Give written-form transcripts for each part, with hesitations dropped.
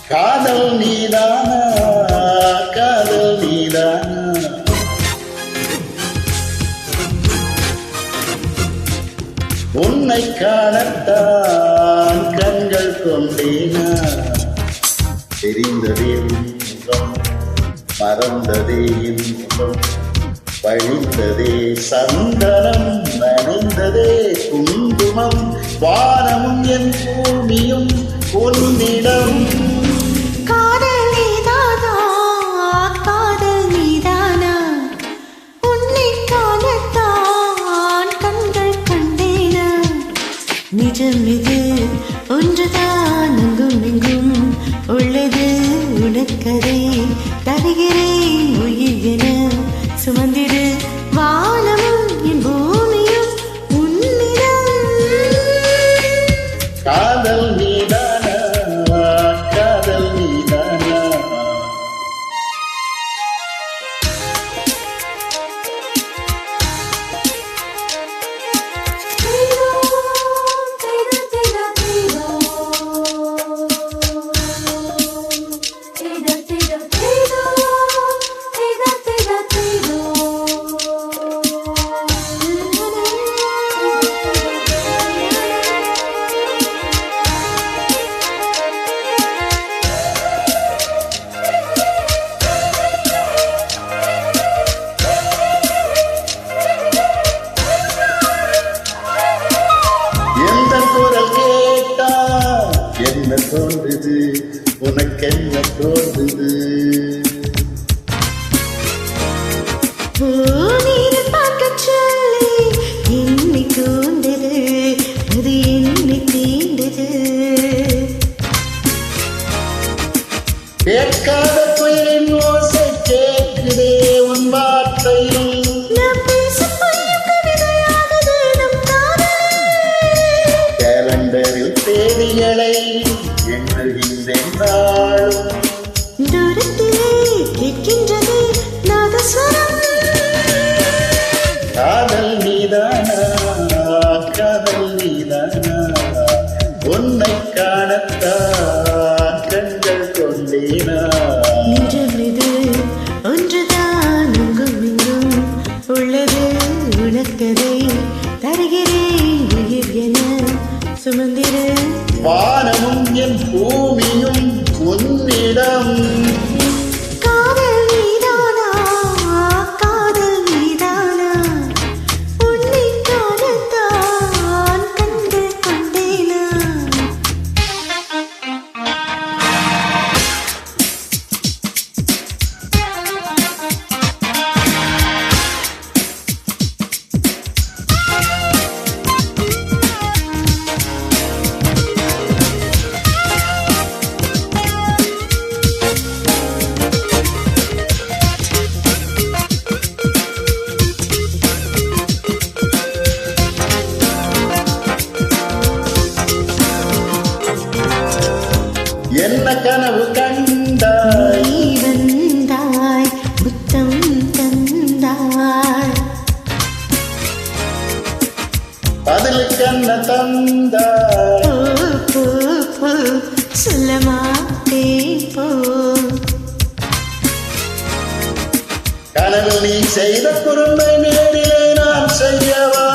காதல் நீதானா காதல் நீதானா உன்னை காணத்தான் கண்கள் கொண்டேனா தெரிந்ததே முகம் மறந்ததே முகம் வழிந்ததே சந்தனம் நனைந்ததே குங்குமம் வானமும் என் பூமியும் உன்னிடம் நிஜம் இது ஒன்றுதான் அங்கும் இங்கும் உள்ளது உனக்கதை தருகிறேன் உயிர் என சுமந்திரு வானமும் என் பூமியும் உன்னிடம் காதல் நீதானா காதல் நீதானா என்ன தோன்றுது உனக்கு என்ன தோன்றுது பார்க்க சொல்லி என்னை தோன்றுது அது என்னை தீண்டது கேட்காத புயலின் ஓசை கேட்குதே உன் வார்த்தையில் கேலண்டரில் தேதிகளை எண்ணுகின்றேன் நாளும் தூரத்திலே கேட்கின்றது நாதஸ்வரம் காதல் நீதானா காதல் நீதானா உன்னை காணத்தான் கண்கள் கொண்டேனா நிஜம் இது ஒன்றுதான் அங்கும் இங்கும் உள்ளது உனக்கதை தருகிறேன் உயிர் என சுமந்திரு வானமும் என் பூமியும் உன்னிடம் காதல் நீதானா காதல் நீதானா உன்னை காணத்தான் கண்கள் கொண்டேனா என்ன கனவு கண்டாய் நீ வந்தாய் புத்தம் தந்தாய் பதிலுக்கு என்ன தந்தாய் போ சொல்ல மாட்டேன் போ கனவு நீ செய்த குறும்பை நேரிலே நான் செய்யவா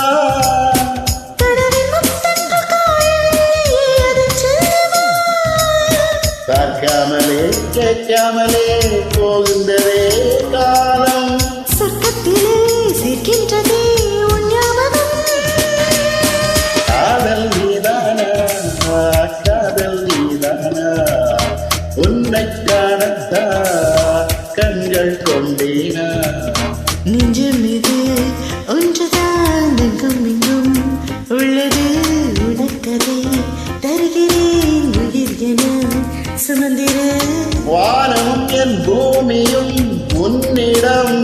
பார்க்காமலே கேட்காமலே போகின்றதே காலம் சொர்க்கத்திலே சேர்க்கின்றதே உன் ஞாபகம் காதல் நீதானா காதல் நீதானா உன்னை காணத்தான் கண்கள் கொண்டேனா நெஞ்சம் இது ஒன்றுதான் அங்கும் இங்கும் உள்ளது உனக்கதை தருகிறேன் உயிர் என சுமந்திர வானமும் என் பூமியும் உன்னிடம்